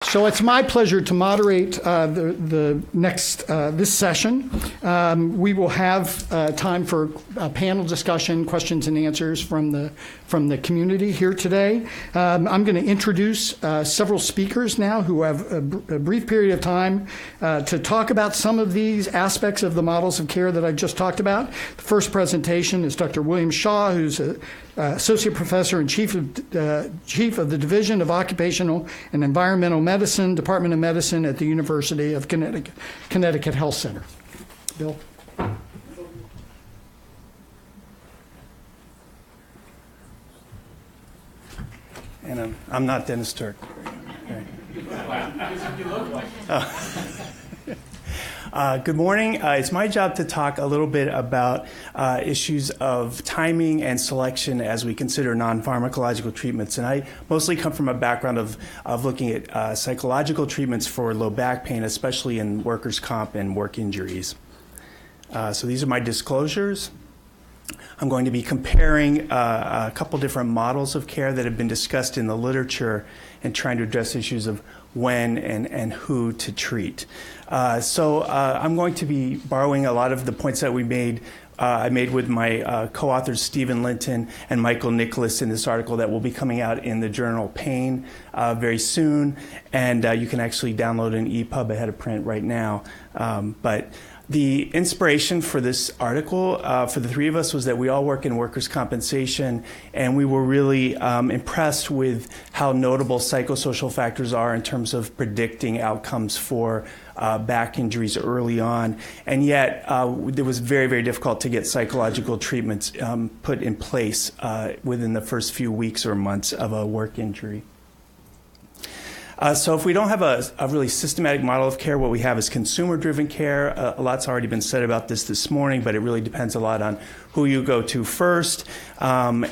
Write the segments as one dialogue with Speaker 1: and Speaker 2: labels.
Speaker 1: So it's my pleasure to moderate the next this session. We will have time for a panel discussion, questions and answers from the community here today. I'm going to introduce several speakers now who have a brief period of time to talk about some of these aspects of the models of care that I just talked about. The first presentation is Dr. William Shaw, who's Associate Professor and Chief of the Division of Occupational and Environmental Medicine, Department of Medicine at the University of Connecticut Health Center. Bill.
Speaker 2: And I'm not Dennis Turk. Good morning. It's my job to talk a little bit about issues of timing and selection as we consider non-pharmacological treatments. And I mostly come from a background of looking at psychological treatments for low back pain, especially in workers' comp and work injuries. So these are my disclosures. I'm going to be comparing a couple different models of care that have been discussed in the literature and trying to address issues of when and who to treat. So I'm going to be borrowing a lot of the points that I made with my co-authors Stephen Linton and Michael Nicholas in this article that will be coming out in the journal Pain very soon. And you can actually download an EPUB ahead of print right now. But the inspiration for this article for the three of us was that we all work in workers' compensation, and we were really impressed with how notable psychosocial factors are in terms of predicting outcomes for back injuries early on. And yet, it was very, very difficult to get psychological treatments put in place within the first few weeks or months of a work injury. So if we don't have a really systematic model of care, what we have is consumer-driven care. A lot's already been said about this morning, but it really depends a lot on who you go to first and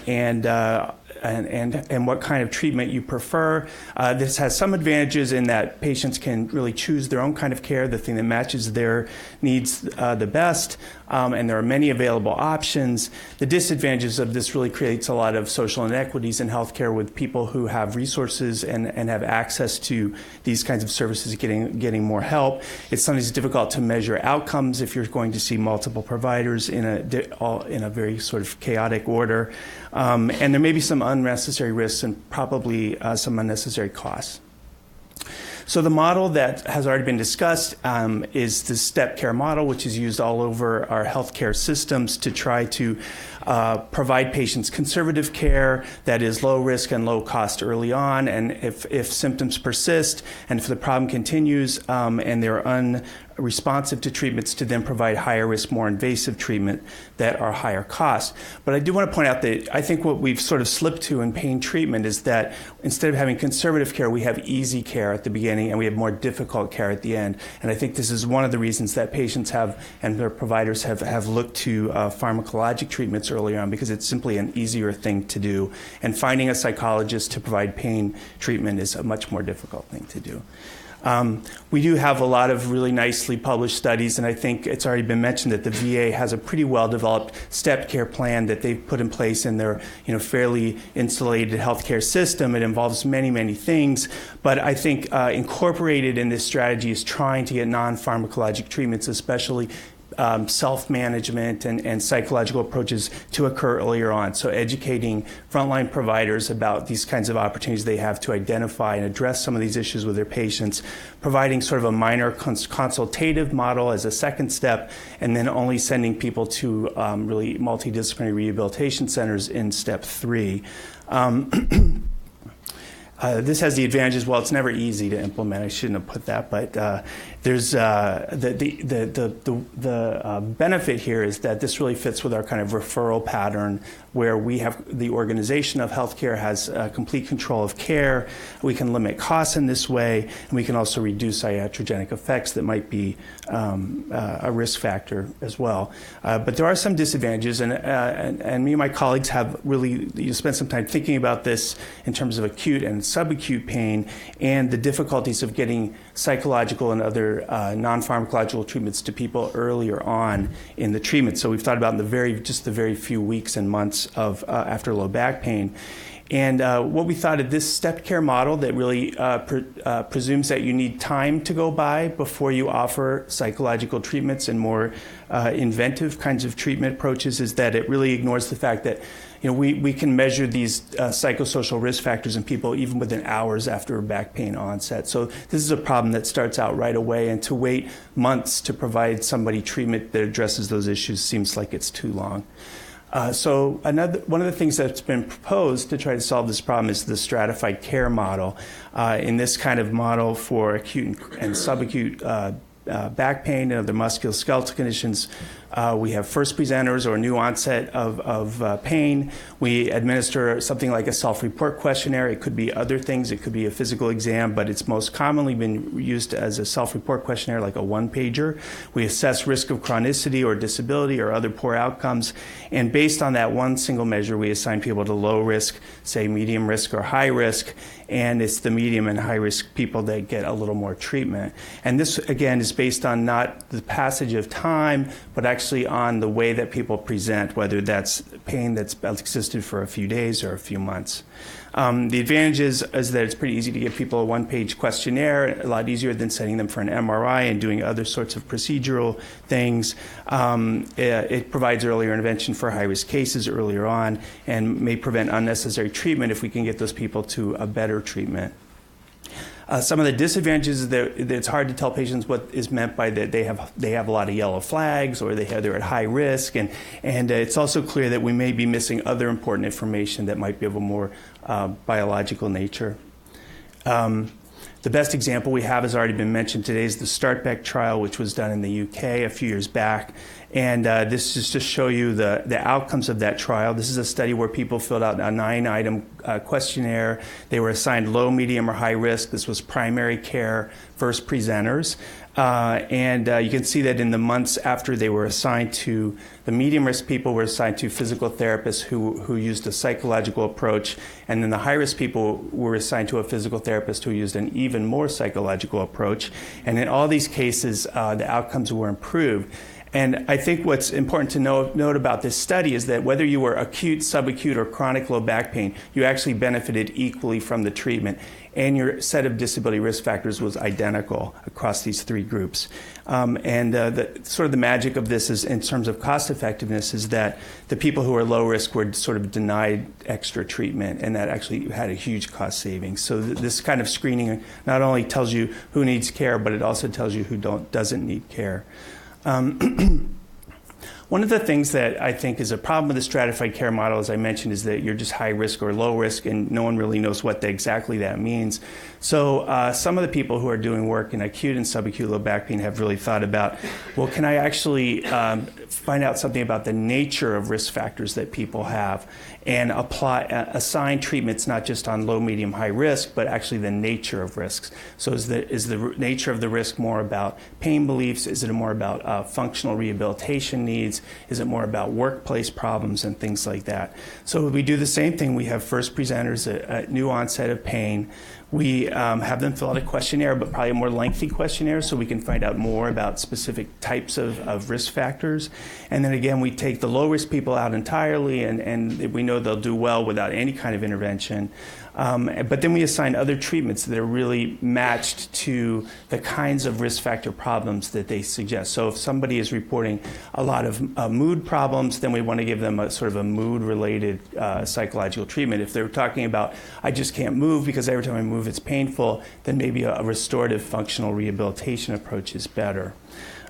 Speaker 2: what kind of treatment you prefer. This has some advantages in that patients can really choose their own kind of care, the thing that matches their needs the best, and there are many available options. The disadvantages of this really creates a lot of social inequities in healthcare with people who have resources and have access to these kinds of services getting more help. It's sometimes difficult to measure outcomes if you're going to see multiple providers in a very sort of chaotic order. And there may be some unnecessary risks and probably some unnecessary costs. So the model that has already been discussed is the step care model, which is used all over our healthcare systems to try to provide patients conservative care that is low risk and low cost early on. And if symptoms persist and if the problem continues and they're unresponsive to treatments, to then provide higher risk, more invasive treatment that are higher cost. But I do want to point out that I think what we've sort of slipped to in pain treatment is that instead of having conservative care, we have easy care at the beginning and we have more difficult care at the end. And I think this is one of the reasons that patients have and their providers have looked to pharmacologic treatments early on, because it's simply an easier thing to do. And finding a psychologist to provide pain treatment is a much more difficult thing to do. We do have a lot of really nicely published studies, and I think it's already been mentioned that the VA has a pretty well-developed step care plan that they've put in place in their fairly insulated healthcare system. It involves many, many things, but I think incorporated in this strategy is trying to get non-pharmacologic treatments, especially self-management and psychological approaches to occur earlier on. So educating frontline providers about these kinds of opportunities they have to identify and address some of these issues with their patients, providing sort of a minor consultative model as a second step, and then only sending people to really multidisciplinary rehabilitation centers in step 3. This has the advantages. Well, it's never easy to implement. I shouldn't have put that, but there's the benefit here is that this really fits with our kind of referral pattern, where we have the organization of healthcare has complete control of care. We can limit costs in this way, and we can also reduce iatrogenic effects that might be a risk factor as well. But there are some disadvantages, and me and my colleagues have really spent some time thinking about this in terms of acute and subacute pain and the difficulties of getting psychological and other non-pharmacological treatments to people earlier on in the treatment. So we've thought about in the very few weeks and months of after low back pain. And what we thought of this stepped care model that really presumes that you need time to go by before you offer psychological treatments and more inventive kinds of treatment approaches is that it really ignores the fact that we can measure these psychosocial risk factors in people even within hours after back pain onset. So this is a problem that starts out right away, and to wait months to provide somebody treatment that addresses those issues seems like it's too long. So one of the things that's been proposed to try to solve this problem is the stratified care model. In this kind of model for acute and subacute back pain and other musculoskeletal conditions, we have first presenters or new onset of pain. We administer something like a self-report questionnaire. It could be other things. It could be a physical exam, but it's most commonly been used as a self-report questionnaire, like a one-pager. We assess risk of chronicity or disability or other poor outcomes, and based on that one single measure, we assign people to low risk, say medium risk or high risk, and it's the medium and high risk people that get a little more treatment. And this, again, is based on not the passage of time, but actually on the way that people present, whether that's pain that's existed for a few days or a few months. The advantage is that it's pretty easy to give people a one-page questionnaire, a lot easier than sending them for an MRI and doing other sorts of procedural things. It provides earlier intervention for high-risk cases earlier on and may prevent unnecessary treatment if we can get those people to a better treatment. Some of the disadvantages is that it's hard to tell patients what is meant by that they have a lot of yellow flags or they're at high risk, and it's also clear that we may be missing other important information that might be of a more biological nature. The best example we have has already been mentioned today is the startback trial, which was done in the UK a few years back. And this is to show you the outcomes of that trial. This is a study where people filled out a 9-item questionnaire. They were assigned low, medium, or high risk. This was primary care first presenters. And you can see that in the months after they were assigned to, the medium risk people were assigned to physical therapists who used a psychological approach, and then the high risk people were assigned to a physical therapist who used an even more psychological approach. And in all these cases, the outcomes were improved. And I think what's important to note about this study is that whether you were acute, subacute, or chronic low back pain, you actually benefited equally from the treatment, and your set of disability risk factors was identical across these three groups. The magic of this is, in terms of cost effectiveness, is that the people who are low risk were sort of denied extra treatment, and that actually had a huge cost savings. So this kind of screening not only tells you who needs care, but it also tells you who doesn't need care. One of the things that I think is a problem with the stratified care model, as I mentioned, is that you're just high risk or low risk, and no one really knows what exactly that means. So some of the people who are doing work in acute and subacute low back pain have really thought about, well, can I actually find out something about the nature of risk factors that people have and assign treatments not just on low, medium, high risk, but actually the nature of risks. So is the nature of the risk more about pain beliefs? Is it more about functional rehabilitation needs? Is it more about workplace problems and things like that? So we do the same thing. We have first presenters at new onset of pain. We have them fill out a questionnaire, but probably a more lengthy questionnaire, so we can find out more about specific types of risk factors. And then again, we take the low-risk people out entirely, and we know they'll do well without any kind of intervention. But then we assign other treatments that are really matched to the kinds of risk factor problems that they suggest. So if somebody is reporting a lot of mood problems, then we want to give them a sort of a mood-related psychological treatment. If they're talking about, I just can't move because every time I move it's painful, then maybe a restorative functional rehabilitation approach is better.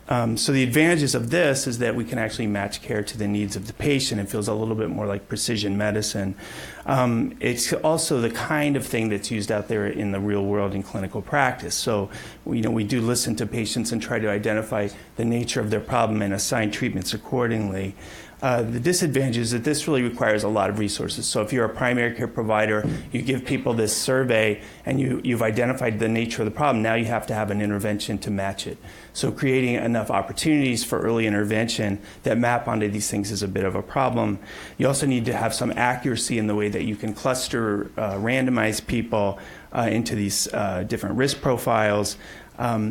Speaker 2: So the advantages of this is that we can actually match care to the needs of the patient. It feels a little bit more like precision medicine. It's also the kind of thing that's used out there in the real world in clinical practice. So, we do listen to patients and try to identify the nature of their problem and assign treatments accordingly. The disadvantage is that this really requires a lot of resources. So if you're a primary care provider, you give people this survey and you've identified the nature of the problem, now you have to have an intervention to match it. So creating enough opportunities for early intervention that map onto these things is a bit of a problem. You also need to have some accuracy in the way that you can cluster, randomize people into these different risk profiles.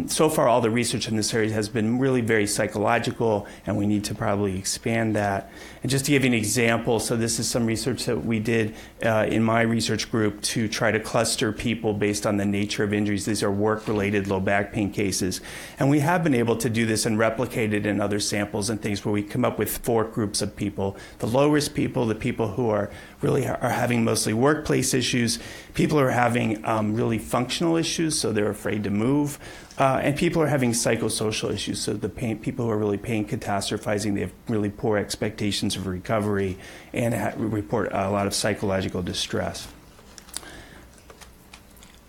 Speaker 2: So far, all the research in this area has been really very psychological, and we need to probably expand that. And just to give you an example, so this is some research that we did in my research group to try to cluster people based on the nature of injuries. These are work-related low back pain cases. And we have been able to do this and replicate it in other samples and things where we come up with 4 groups of people. The low-risk people, the people who are having mostly workplace issues, people who are having really functional issues, so they're afraid to move, and people who are having psychosocial issues, so the people who are really pain catastrophizing, they have really poor expectations of recovery and report a lot of psychological distress.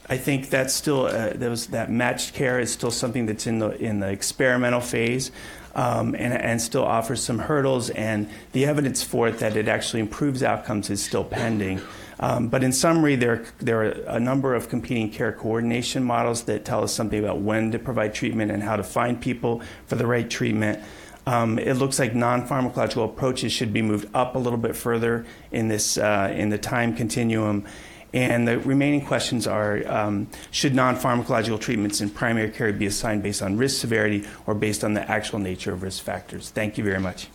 Speaker 2: I think that's still that matched care is still something that's in the experimental phase, and still offers some hurdles. And the evidence for it that it actually improves outcomes is still pending. But in summary, there are a number of competing care coordination models that tell us something about when to provide treatment and how to find people for the right treatment. It looks like non-pharmacological approaches should be moved up a little bit further in this in the time continuum. And the remaining questions are, should non-pharmacological treatments in primary care be assigned based on risk severity or based on the actual nature of risk factors? Thank you very much.